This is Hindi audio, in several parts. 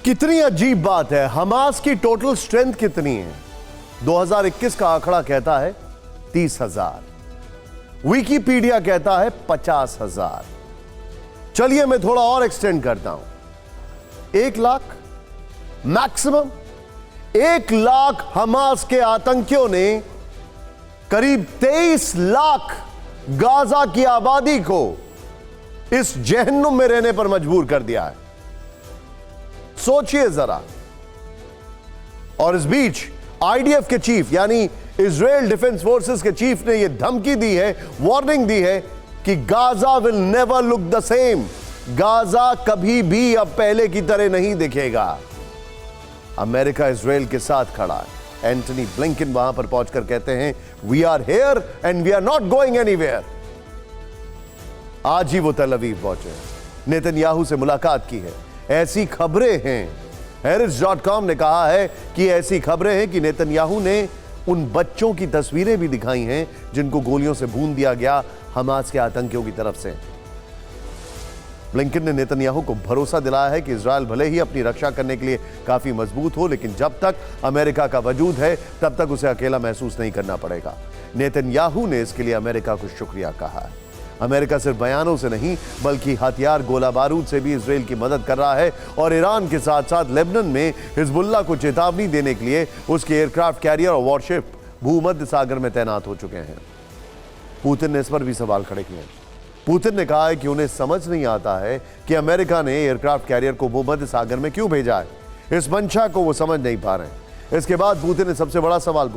कितनी अजीब बात है, हमास की टोटल स्ट्रेंथ कितनी है? 2021 का आंकड़ा कहता है 30,000, विकिपीडिया कहता है 50,000। चलिए मैं थोड़ा और एक्सटेंड करता हूं, 1 लाख मैक्सिमम। 1 लाख हमास के आतंकियों ने करीब 23 लाख गाजा की आबादी को इस जहन्नुम में रहने पर मजबूर कर दिया है। सोचिए जरा। और इस बीच आईडीएफ के चीफ यानी इजराइल डिफेंस फोर्सेस के चीफ ने यह धमकी दी है, वार्निंग दी है कि Gaza will never look the same. Gaza कभी भी अब पहले की तरह नहीं दिखेगा। अमेरिका इजराइल के साथ खड़ा है। एंटनी ब्लिंकन वहां पर पहुंचकर कहते हैं, we are here and we are not going anywhere. आज ही वो तल अवीव पहुंचे, नेतन्याहू से मुलाकात की है। ऐसी खबरें हैं, Haaretz.com ने कहा है कि ऐसी खबरें हैं कि नेतन्याहू ने उन बच्चों की तस्वीरें भी दिखाई हैं जिनको गोलियों से भून दिया गया हमास के आतंकियों की तरफ से। ब्लिंकन ने नेतन्याहू को भरोसा दिलाया है कि इजराइल भले ही अपनी रक्षा करने के लिए काफी मजबूत हो, लेकिन जब तक अमेरिका का वजूद है तब तक उसे अकेला महसूस नहीं करना पड़ेगा। नेतन्याहू ने इसके लिए अमेरिका को शुक्रिया कहा है। अमेरिका सिर्फ बयानों से नहीं बल्कि हथियार, गोला बारूद से भी इजराइल की मदद कर रहा है और ईरान के साथ साथ लेबनान में हिजबुल्लाह को चेतावनी देने के लिए उसके एयरक्राफ्ट कैरियर और वॉरशिप भूमध्य सागर में तैनात हो चुके हैं। पुतिन ने इस पर भी सवाल खड़े किए। पुतिन ने कहा है कि उन्हें समझ नहीं आता है कि अमेरिका ने एयरक्राफ्ट कैरियर को भूमध्य सागर में क्यों भेजा है। इस मंशा को वो समझ नहीं पा रहे हैं। इसके बाद पुतिन ने सबसे बड़ा सवाल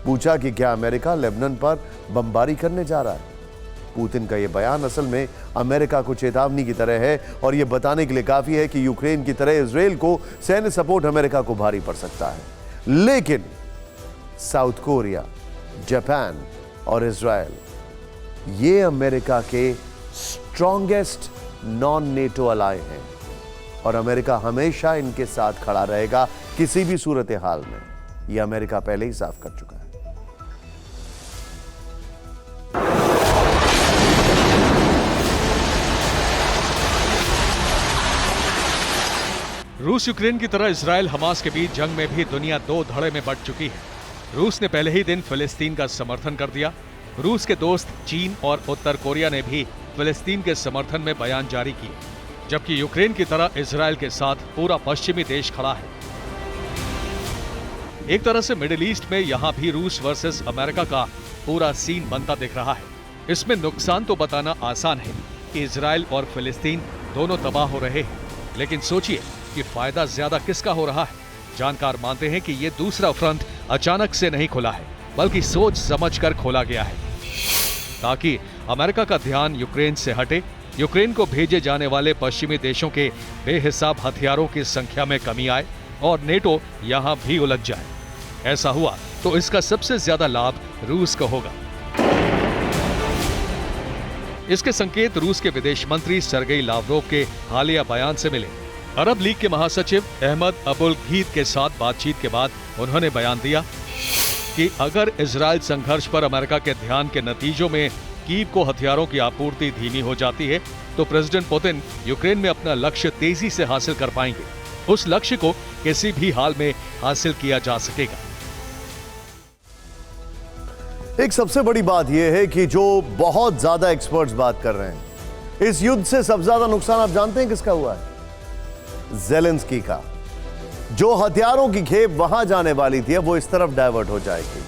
पूछा कि क्या अमेरिका लेबनान पर बमबारी करने जा रहा है। पुतिन का यह बयान असल में अमेरिका को चेतावनी की तरह है और यह बताने के लिए काफी है कि यूक्रेन की तरह इजराइल को सैन्य सपोर्ट अमेरिका को भारी पड़ सकता है। लेकिन साउथ कोरिया, जापान और इजराइल ये अमेरिका के स्ट्रॉन्गेस्ट नॉन नेटो अलाय हैं और अमेरिका हमेशा इनके साथ खड़ा रहेगा किसी भी सूरत हाल में। यह अमेरिका पहले ही साफ कर चुका है। रूस यूक्रेन की तरह इजराइल हमास के बीच जंग में भी दुनिया 2 धड़े में बंट चुकी है। रूस ने पहले ही दिन फिलिस्तीन का समर्थन कर दिया। रूस के दोस्त चीन और उत्तर कोरिया ने भी फिलिस्तीन के समर्थन में बयान जारी किए, जबकि यूक्रेन की तरह इजराइल के साथ पूरा पश्चिमी देश खड़ा है। एक तरह से मिडिल ईस्ट में यहाँ भी रूस वर्सेस अमेरिका का पूरा सीन बनता दिख रहा है। इसमें नुकसान तो बताना आसान है कि इजराइल और फिलिस्तीन दोनों तबाह हो रहे हैं, लेकिन सोचिए कि फायदा ज्यादा किसका हो रहा है। जानकार मानते हैं कि ये दूसरा फ्रंट अचानक से नहीं खुला है, बल्कि सोच समझकर खोला गया है ताकि अमेरिका का ध्यान यूक्रेन से हटे, यूक्रेन को भेजे जाने वाले पश्चिमी देशों के बेहिसाब हथियारों की संख्या में कमी आए और नेटो यहां भी उलझ जाए। ऐसा हुआ तो इसका सबसे ज्यादा लाभ रूस को होगा। इसके संकेत रूस के विदेश मंत्री सर्गेई लावरोव के हालिया बयान से मिले। अरब लीग के महासचिव अहमद अबुल घीद के साथ बातचीत के बाद उन्होंने बयान दिया कि अगर इजराइल संघर्ष पर अमेरिका के ध्यान के नतीजों में कीव को हथियारों की आपूर्ति धीमी हो जाती है तो प्रेसिडेंट पुतिन यूक्रेन में अपना लक्ष्य तेजी से हासिल कर पाएंगे। उस लक्ष्य को किसी भी हाल में हासिल किया जा सकेगा। एक सबसे बड़ी बात यह है कि जो बहुत ज्यादा एक्सपर्ट्स बात कर रहे हैं, इस युद्ध से सबसे ज्यादा नुकसान आप जानते हैं किसका हुआ है? ज़ेलेंस्की का। जो हथियारों की खेप वहां जाने वाली थी वो इस तरफ डाइवर्ट हो जाएगी।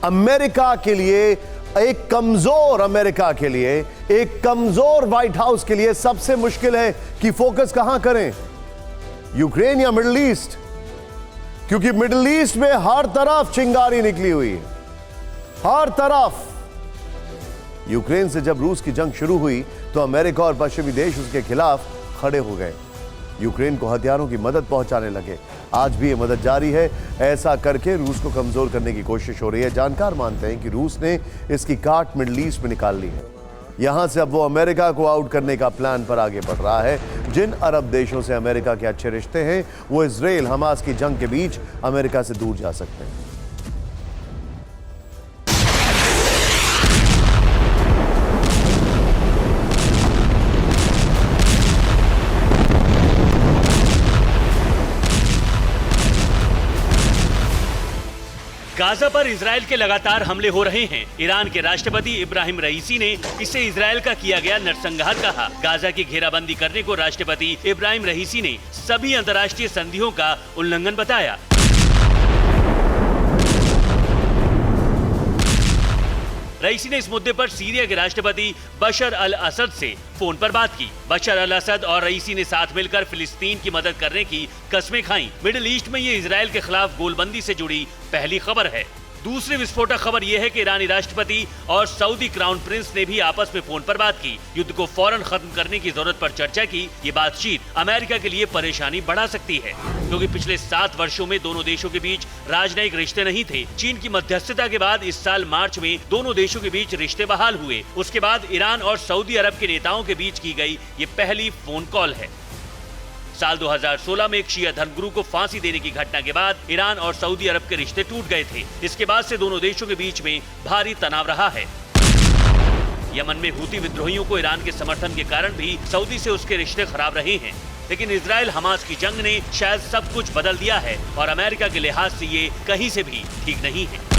अमेरिका के लिए, एक कमजोर अमेरिका के लिए, एक कमजोर व्हाइट हाउस के लिए सबसे मुश्किल है कि फोकस कहां करें, यूक्रेन या मिडिल ईस्ट। क्योंकि मिडिल ईस्ट में हर तरफ चिंगारी निकली हुई है, हर तरफ। यूक्रेन से जब रूस की जंग शुरू हुई तो अमेरिका और पश्चिमी देश उसके खिलाफ खड़े हो गए, यूक्रेन को हथियारों की मदद पहुंचाने लगे। आज भी ये मदद जारी है। ऐसा करके रूस को कमजोर करने की कोशिश हो रही है। जानकार मानते हैं कि रूस ने इसकी काट मिडिल ईस्ट में निकाल ली है। यहां से अब वो अमेरिका को आउट करने का प्लान पर आगे बढ़ रहा है। जिन अरब देशों से अमेरिका के अच्छे रिश्ते हैं वो इजराइल हमास की जंग के बीच अमेरिका से दूर जा सकते हैं। गाजा पर इजराइल के लगातार हमले हो रहे हैं। ईरान के राष्ट्रपति इब्राहिम रईसी ने इसे इजराइल का किया गया नरसंहार कहा। गाजा की घेराबंदी करने को राष्ट्रपति इब्राहिम रईसी ने सभी अंतर्राष्ट्रीय संधियों का उल्लंघन बताया। रईसी ने इस मुद्दे पर सीरिया के राष्ट्रपति बशर अल असद से फोन पर बात की। बशर अल असद और रईसी ने साथ मिलकर फिलिस्तीन की मदद करने की कस्में खाईं। मिडिल ईस्ट में ये इजराइल के खिलाफ गोलबंदी से जुड़ी पहली खबर है। दूसरी विस्फोटक खबर यह है कि ईरानी राष्ट्रपति और सऊदी क्राउन प्रिंस ने भी आपस में फोन पर बात की। युद्ध को फौरन खत्म करने की जरूरत पर चर्चा की। ये बातचीत अमेरिका के लिए परेशानी बढ़ा सकती है, क्योंकि पिछले 7 वर्षों में दोनों देशों के बीच राजनयिक रिश्ते नहीं थे। चीन की मध्यस्थता के बाद इस साल मार्च में दोनों देशों के बीच रिश्ते बहाल हुए। उसके बाद ईरान और सऊदी अरब के नेताओं के बीच की गई ये पहली फोन कॉल है। साल 2016 में एक शिया धर्मगुरु को फांसी देने की घटना के बाद ईरान और सऊदी अरब के रिश्ते टूट गए थे। इसके बाद से दोनों देशों के बीच में भारी तनाव रहा है। यमन में हूती विद्रोहियों को ईरान के समर्थन के कारण भी सऊदी से उसके रिश्ते खराब रहे हैं। लेकिन इजराइल हमास की जंग ने शायद सब कुछ बदल दिया है और अमेरिका के लिहाज से ये कहीं से भी ठीक नहीं है।